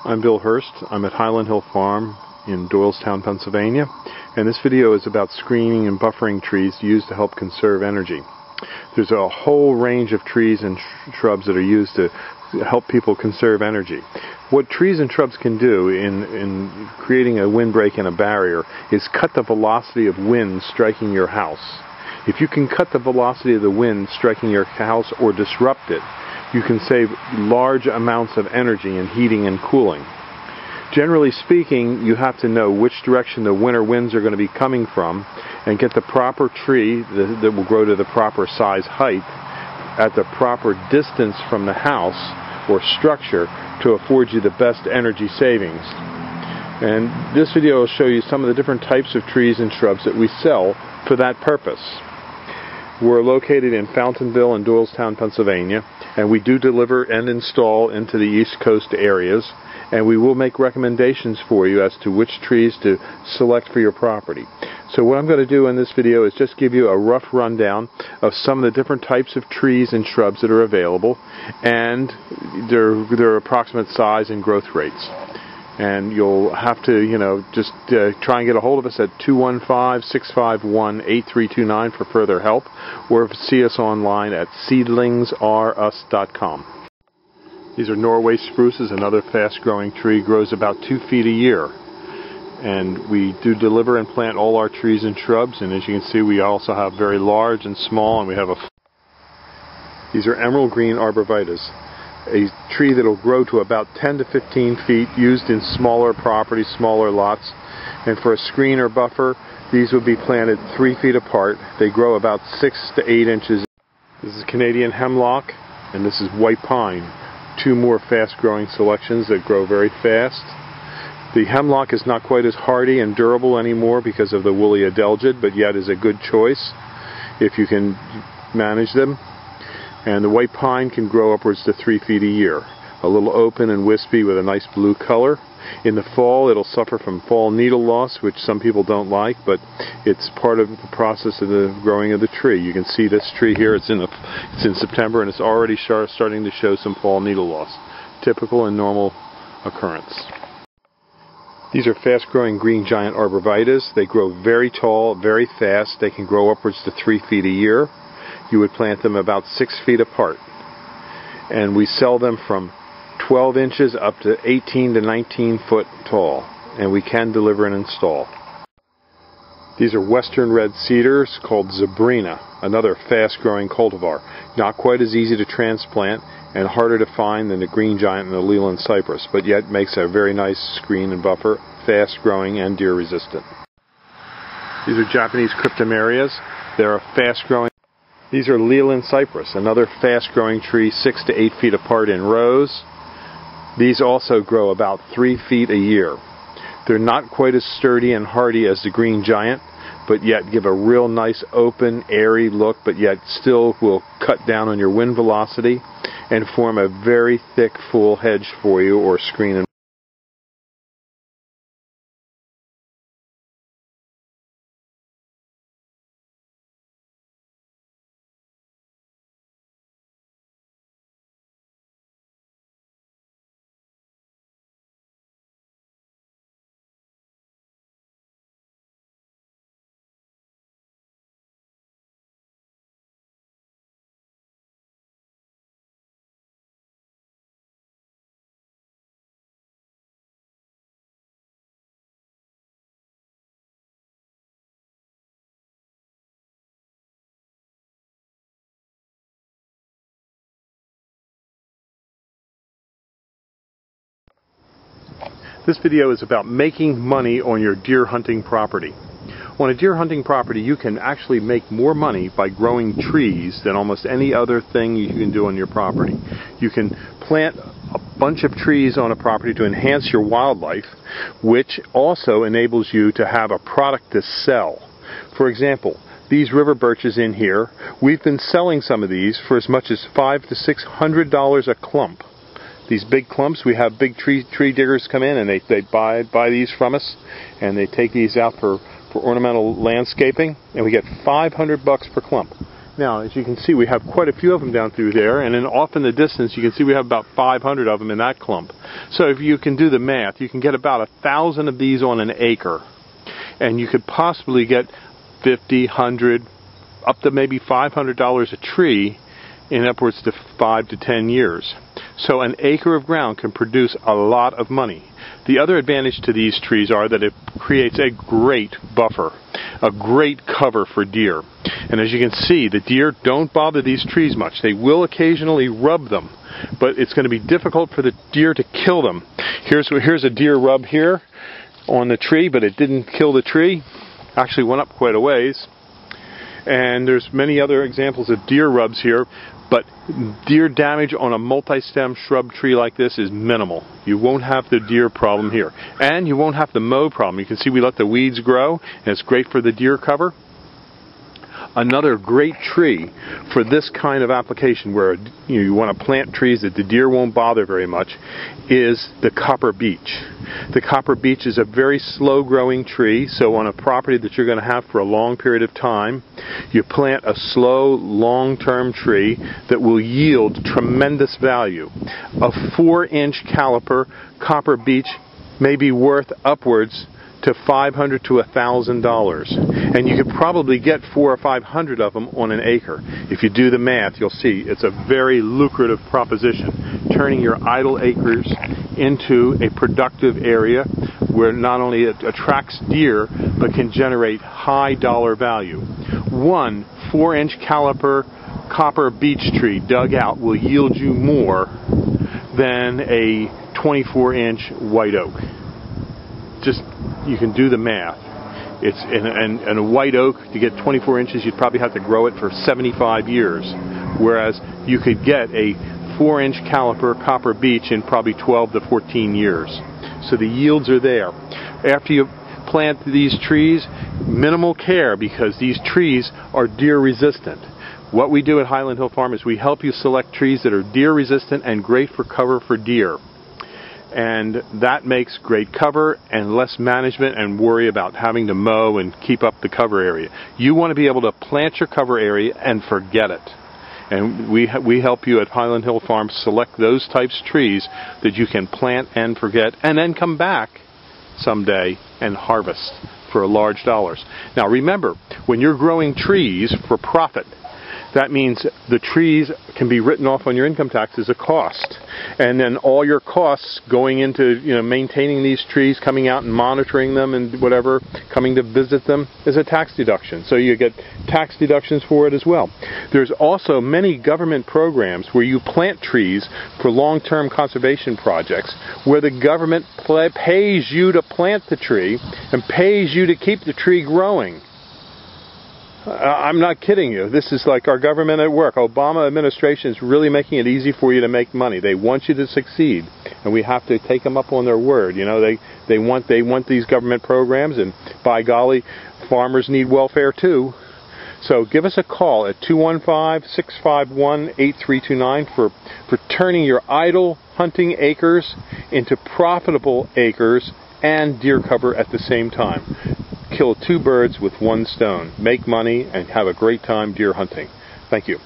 I'm Bill Hurst. I'm at Highland Hill Farm in Doylestown, Pennsylvania, and this video is about screening and buffering trees used to help conserve energy. There's a whole range of trees and shrubs that are used to help people conserve energy. What trees and shrubs can do in creating a windbreak and a barrier is cut the velocity of wind striking your house. If you can cut the velocity of the wind striking your house or disrupt it, you can save large amounts of energy in heating and cooling. Generally speaking, you have to know which direction the winter winds are going to be coming from and get the proper tree that will grow to the proper size height at the proper distance from the house or structure to afford you the best energy savings. And this video will show you some of the different types of trees and shrubs that we sell for that purpose. We're located in Fountainville and Doylestown, Pennsylvania, and we do deliver and install into the East Coast areas, and we will make recommendations for you as to which trees to select for your property. So what I'm going to do in this video is just give you a rough rundown of some of the different types of trees and shrubs that are available and their approximate size and growth rates. And you'll have to, just try and get a hold of us at 215-651-8329 for further help, or see us online at seedlingsrus.com. These are Norway spruces, another fast-growing tree, grows about 2 feet a year. And we do deliver and plant all our trees and shrubs, and as you can see, we also have very large and small, and we have These are emerald green arborvitaes, a tree that will grow to about 10 to 15 feet, used in smaller properties, smaller lots. And for a screen or buffer, these would be planted 3 feet apart. They grow about 6 to 8 inches. This is Canadian hemlock, and this is white pine. Two more fast-growing selections that grow very fast. The hemlock is not quite as hardy and durable anymore because of the woolly adelgid, but yet is a good choice if you can manage them. And the white pine can grow upwards to 3 feet a year. A little open and wispy with a nice blue color. In the fall, it'll suffer from fall needle loss, which some people don't like, but it's part of the process of the growing of the tree. You can see this tree here, it's in September, and it's already starting to show some fall needle loss. Typical and normal occurrence. These are fast-growing green giant arborvitaes. They grow very tall, very fast. They can grow upwards to 3 feet a year. You would plant them about 6 feet apart. And we sell them from 12 inches up to 18 to 19 foot tall. And we can deliver and install. These are western red cedars called Zebrina, another fast-growing cultivar. Not quite as easy to transplant and harder to find than the green giant and the Leland cypress, but yet makes a very nice screen and buffer, fast-growing and deer-resistant. These are Japanese cryptomerias. They're a fast-growing. These are Leland cypress, another fast-growing tree, 6 to 8 feet apart in rows. These also grow about 3 feet a year. They're not quite as sturdy and hardy as the green giant, but yet give a real nice open, airy look, but yet still will cut down on your wind velocity and form a very thick, full hedge for you or screen. This video is about making money on your deer hunting property. On a deer hunting property, you can actually make more money by growing trees than almost any other thing you can do on your property. You can plant a bunch of trees on a property to enhance your wildlife, which also enables you to have a product to sell. For example, these river birches in here, we've been selling some of these for as much as $500 to $600 a clump. These big clumps, we have big tree diggers come in and they buy these from us, and they take these out for ornamental landscaping, and we get $500 per clump. Now, as you can see, we have quite a few of them down through there, and then off in the distance, you can see we have about 500 of them in that clump. So if you can do the math, you can get about 1,000 of these on an acre. And you could possibly get 50, 100, up to maybe $500 a tree in upwards to 5 to 10 years. So an acre of ground can produce a lot of money. The other advantage to these trees are that it creates a great buffer, a great cover for deer. And as you can see, the deer don't bother these trees much. They will occasionally rub them, but it's going to be difficult for the deer to kill them. Here's a deer rub here on the tree, but it didn't kill the tree. Actually went up quite a ways. And there's many other examples of deer rubs here, but deer damage on a multi-stem shrub tree like this is minimal. You won't have the deer problem here. And you won't have the mow problem. You can see we let the weeds grow, and it's great for the deer cover. Another great tree for this kind of application where you want to plant trees that the deer won't bother very much is the copper beech. The copper beech is a very slow growing tree, so on a property that you're going to have for a long period of time, you plant a slow, long-term tree that will yield tremendous value. A 4-inch caliper copper beech may be worth upwards to $500 to $1,000, and you could probably get 400 or 500 of them on an acre. If you do the math, you'll see it's a very lucrative proposition, turning your idle acres into a productive area where not only it attracts deer, but can generate high dollar value. One 4-inch caliper copper beech tree dug out will yield you more than a 24-inch white oak. Just, you can do the math. It's and a white oak, to get 24 inches, you'd probably have to grow it for 75 years. Whereas you could get a 4-inch caliper copper beech in probably 12 to 14 years. So the yields are there. After you plant these trees, minimal care, because these trees are deer resistant. What we do at Highland Hill Farm is we help you select trees that are deer resistant and great for cover for deer. And that makes great cover and less management and worry about having to mow and keep up the cover area. You want to be able to plant your cover area and forget it. And we help you at Highland Hill Farm select those types of trees that you can plant and forget, and then come back someday and harvest for large dollars. Now remember, when you're growing trees for profit, that means the trees can be written off on your income tax as a cost. And then all your costs going into maintaining these trees, coming out and monitoring them and whatever, coming to visit them, is a tax deduction. So you get tax deductions for it as well. There's also many government programs where you plant trees for long-term conservation projects, where the government pays you to plant the tree and pays you to keep the tree growing. I'm not kidding you. This is like our government at work. Obama administration is really making it easy for you to make money. They want you to succeed, and we have to take them up on their word. They want these government programs, and by golly, farmers need welfare too. So give us a call at 215-651-8329 for turning your idle hunting acres into profitable acres and deer cover at the same time. Kill 2 birds with 1 stone. Make money and have a great time deer hunting. Thank you.